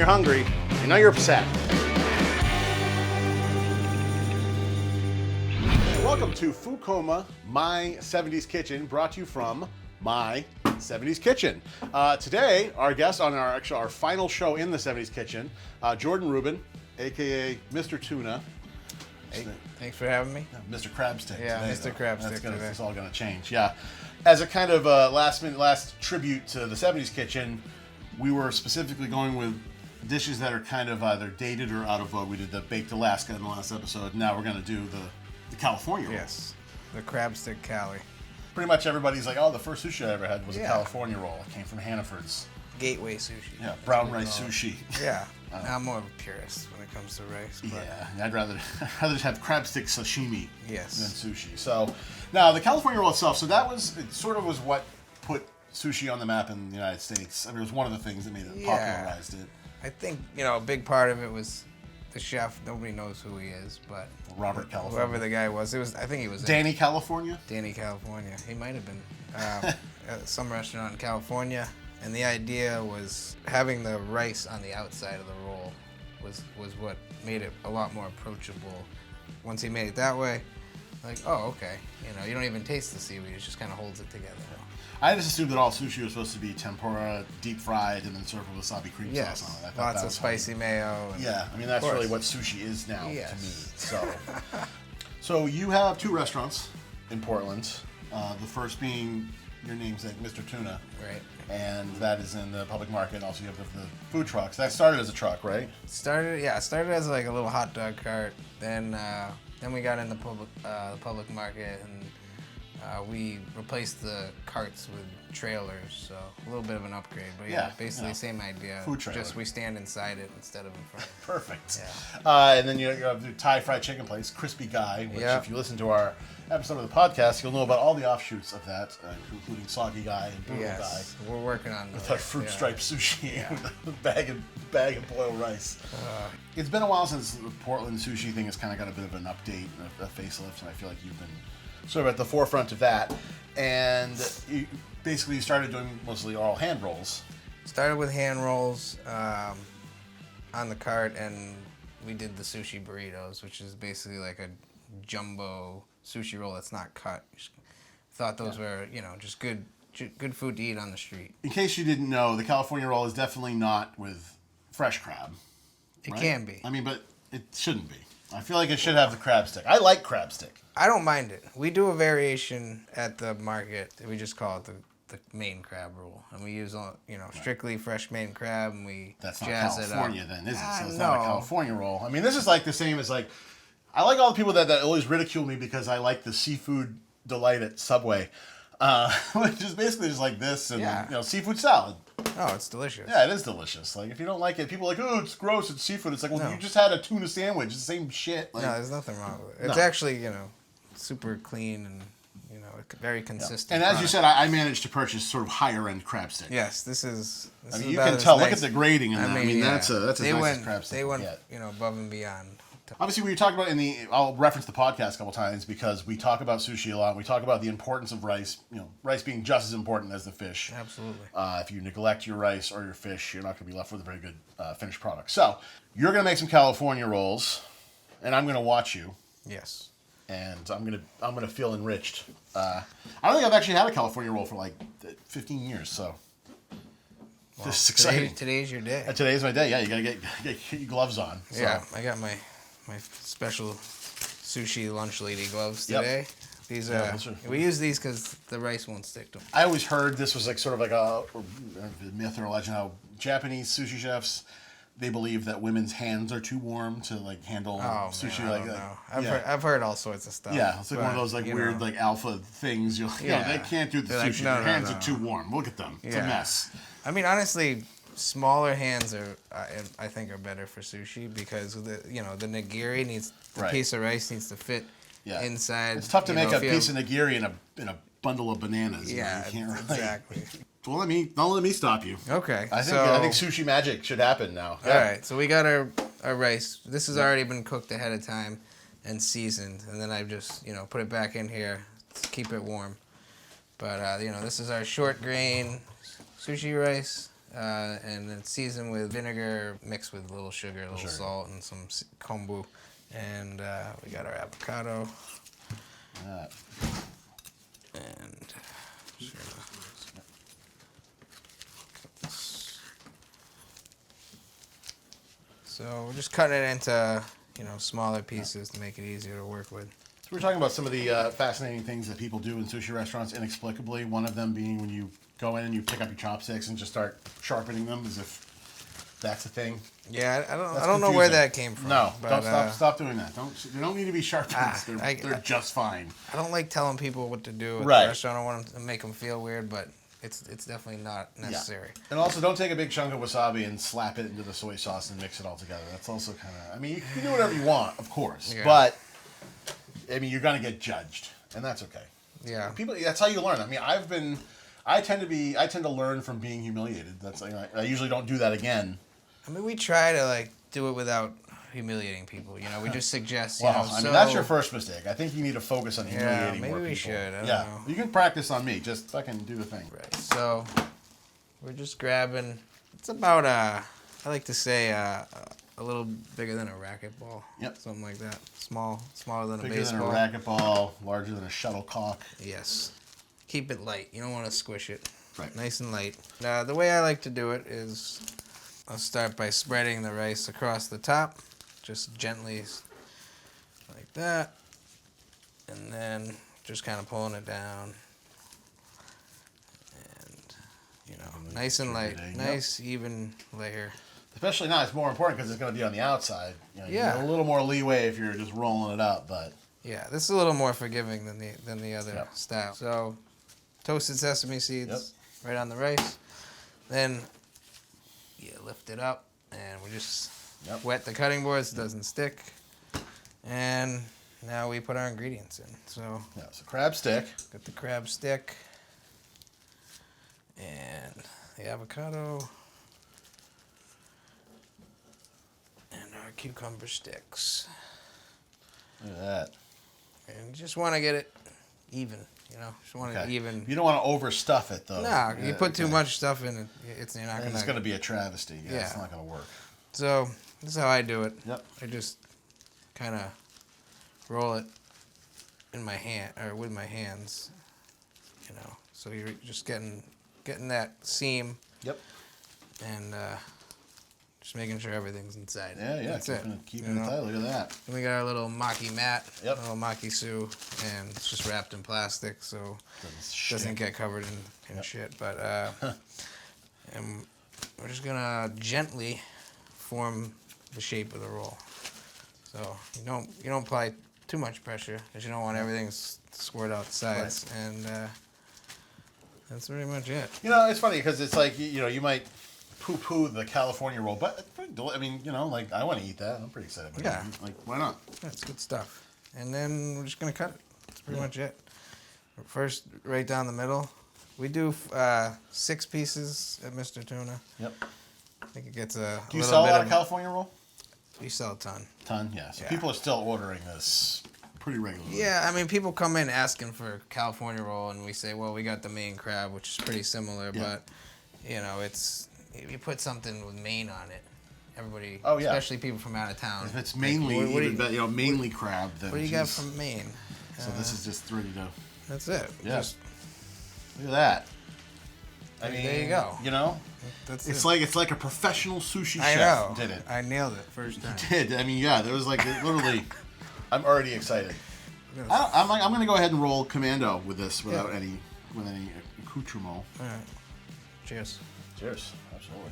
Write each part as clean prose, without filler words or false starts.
you're hungry. You know you're upset. Welcome to Coma, my 70s Kitchen, brought to you from my 70s Kitchen. Today, our guest on our final show in the 70s Kitchen, Jordan Rubin, aka Mr. Tuna. Hey, thanks for having me. Mr. Crabstick. Yeah, today, Mr. Crabstick. It's all going to change. Yeah. As a kind of last tribute to the 70s Kitchen, we were specifically going with dishes that are kind of either dated or out of vogue. We did the Baked Alaska in the last episode. Now we're going to do the California roll. Yes, the Crabstick Cali. Pretty much everybody's like, oh, the first sushi I ever had was a California roll. It came from Hannaford's. Gateway sushi. Yeah, brown rice sushi. Yeah, I'm more of a purist when it comes to rice. But Yeah, I'd rather just have crabstick sashimi than sushi. So, now the California roll itself, so it sort of was what put sushi on the map in the United States. I mean, it was one of the things that made it popularized it. I think, a big part of it was the chef. Nobody knows who he is, but Robert California. whoever the guy was, I think he was Danny California? Danny California. He might have been at some restaurant in California. And the idea was having the rice on the outside of the roll was what made it a lot more approachable. Once he made it that way, like, oh, okay. You don't even taste the seaweed. It just kind of holds it together. I just assumed that all sushi was supposed to be tempura, deep fried, and then served with wasabi cream sauce on it. Lots of spicy mayo. Yeah, I mean, that's really what sushi is now to me. So you have two restaurants in Portland. The first being your namesake, Mr. Tuna. Right. And that is in the public market. Also, you have the food trucks. That started as a truck, right? Started as like a little hot dog cart. Then we got in the public market, and we replaced the carts with trailers. So a little bit of an upgrade, but basically same idea. Food trailer. Just we stand inside it instead of in front. Perfect. Yeah. And then you have the Thai fried chicken place, Crispy Guy, which if you listen to our episode of the podcast, you'll know about all the offshoots of that, including Soggy Guy and Brutal Guy. We're working on with our fruit striped sushi, with bag of boiled rice. It's been a while since the Portland sushi thing has kind of got a bit of an update, a facelift, and I feel like you've been sort of at the forefront of that. And you started doing mostly all hand rolls. Started with hand rolls on the cart, and we did the sushi burritos, which is basically like a jumbo sushi roll that's not cut. Thought those were, just good food to eat on the street. In case you didn't know, the California roll is definitely not with fresh crab. It can be. I mean, but it shouldn't be. I feel like it should have the crab stick. I like crab stick. I don't mind it. We do a variation at the market. We just call it the main crab roll, and we use strictly fresh Maine crab, and we That's not jazz California it up. then, is it? So it's not a California roll. I mean, this is like the same as like, I like all the people that always ridicule me because I like the seafood delight at Subway, which is basically just like this and seafood salad. Oh, it's delicious. Yeah, it is delicious. Like, if you don't like it, people are like, oh, it's gross, it's seafood. It's like, well, you just had a tuna sandwich. It's the same shit. Like, no, there's nothing wrong with it. It's actually, super clean and, very consistent. And as you said, I managed to purchase sort of higher end crab stick. Yes, this is you can tell. Look at the grading in that. I mean, that's as nice as crab stick. They went, above and beyond. Obviously, we talked about I'll reference the podcast a couple times because we talk about sushi a lot. We talk about the importance of rice. Rice being just as important as the fish. Absolutely. If you neglect your rice or your fish, you're not going to be left with a very good finished product. So you're going to make some California rolls, and I'm going to watch you. Yes. And I'm gonna feel enriched. I don't think I've actually had a California roll for like 15 years. So this is exciting. Today's your day. Today's my day. Yeah, you gotta get your gloves on. So. Yeah, I got my special sushi lunch lady gloves today. These we use these because the rice won't stick to them. I always heard this was like sort of like a myth or a legend how Japanese sushi chefs, they believe that women's hands are too warm to like handle sushi like that. I've heard all sorts of stuff. Yeah, it's like one of those like weird like alpha things. They can't do the sushi. Their hands are too warm. Look at them. It's a mess. I mean, honestly, smaller hands I think are better for sushi because the nigiri needs the piece of rice needs to fit inside. It's tough to make a piece of nigiri in a bundle of bananas. Yeah, you can't really. Exactly. Well, don't let me stop you. Okay. I think Sushi Magic should happen now. Yeah. All right. So we got our rice. This has already been cooked ahead of time and seasoned, and then I've just put it back in here to keep it warm. But this is our short grain sushi rice. and then seasoned with vinegar mixed with a little sugar, a little salt, and some kombu. And we got our avocado. And so we're just cutting it into, smaller pieces to make it easier to work with. So we're talking about some of the fascinating things that people do in sushi restaurants inexplicably. One of them being when you go in and you pick up your chopsticks and just start sharpening them as if that's a thing. Yeah, I don't know where that came from. No, but, don't stop doing that. They don't need to be sharpened. They're just fine. I don't like telling people what to do at the restaurant. I don't want to make them feel weird, but it's definitely not necessary. Yeah. And also, don't take a big chunk of wasabi and slap it into the soy sauce and mix it all together. That's also kind of... I mean, you can do whatever you want, of course. Yeah. But, I mean, you're going to get judged. And that's okay. Yeah. That's how you learn. I mean, I tend to learn from being humiliated. That's I usually don't do that again. I mean, we try to, do it without humiliating people. We just suggest, I mean, that's your first mistake. I think you need to focus on humiliating more people. Maybe we should. I don't know. You can practice on me. Just fucking do the thing. Right. So, we're just grabbing, it's about, I like to say, a little bigger than a racquetball. Yep. Something like that. Smaller than bigger a baseball. Bigger than a racquetball, larger than a shuttlecock. Yes. Keep it light. You don't want to squish it. Right. Nice and light. Now, the way I like to do it is... I'll start by spreading the rice across the top, just gently like that, and then just kind of pulling it down, and nice and light, nice even layer. Especially now, it's more important because it's going to be on the outside. You get a little more leeway if you're just rolling it up, but yeah, this is a little more forgiving than the other style. So, toasted sesame seeds right on the rice, then. You lift it up, and we just wet the cutting board so it doesn't stick. And now we put our ingredients in. So crab stick. Got the crab stick and the avocado and our cucumber sticks. Look at that. And you just want to get it even. Just want it even. You don't want to overstuff it, though. No, you put too much stuff in it, it's going to be a travesty. It's not going to work. So, this is how I do it. Yep. I just kind of roll it in my hand, or with my hands, So you're just getting that seam. Yep. And just making sure everything's inside. Yeah. That's keeping it tight. Look at that. Then we got our little maki mat, little maki su, and it's just wrapped in plastic, so it doesn't get covered in shit. But and we're just gonna gently form the shape of the roll. So you don't apply too much pressure because you don't want everything squirt out the sides, and that's pretty much it. It's funny because it's like you might poo-poo the California roll, but I mean, I want to eat that. I'm pretty excited about it. Why not? That's good stuff. And then we're just gonna cut it. That's pretty much it. First, right down the middle. We do 6 pieces at Mr. Tuna. Yep. I think it gets a. Do you sell a lot of California roll? We sell a ton. So people are still ordering this pretty regularly. Yeah, I mean, people come in asking for California roll, and we say, well, we got the Maine crab, which is pretty similar, but it's. If you put something with Maine on it, everybody, especially people from out of town. If it's mainly, mainly crab, then what do you got from Maine? So this is just ready to. That's it. Yeah. Look at that. I mean, there you go. It's like a professional sushi chef did it. I nailed it first time. You did. I mean, there was literally. I'm already excited. I'm going to go ahead and roll commando with this without any accoutrement. All right. Cheers. Cheers. Absolutely.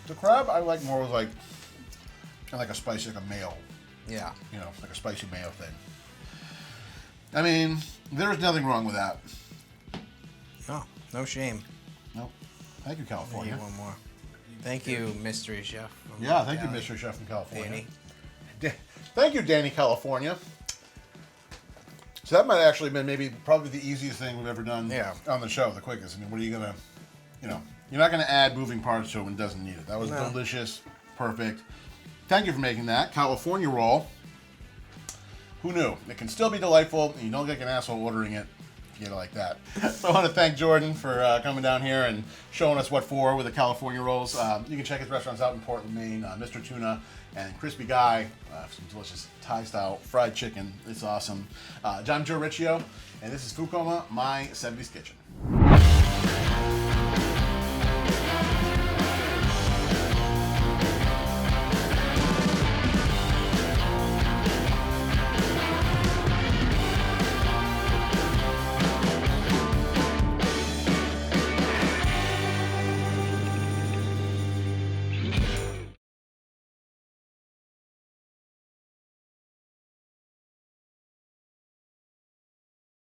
The crab I like more like a spicy, like a mayo. Yeah. Like a spicy mayo thing. I mean, there's nothing wrong with that. No shame. Nope. Thank you, California. One more. Thank you, Mystery Chef. Thank you, Mystery Chef from California. Danny. Thank you, Danny, California. So that might actually have been probably the easiest thing we've ever done on the show, the quickest. I mean, what are you going to, you're not going to add moving parts to it when it doesn't need it. That was delicious, perfect. Thank you for making that. California roll. Who knew? It can still be delightful, and you don't get like an asshole ordering it. you know, like that. So I want to thank Jordan for coming down here and showing us what for with the California rolls. You can check his restaurants out in Portland, Maine. Mr. Tuna and Crispy Guy, some delicious Thai-style fried chicken. It's awesome. I'm Joe Riccio, and this is Coma, my 70s Kitchen.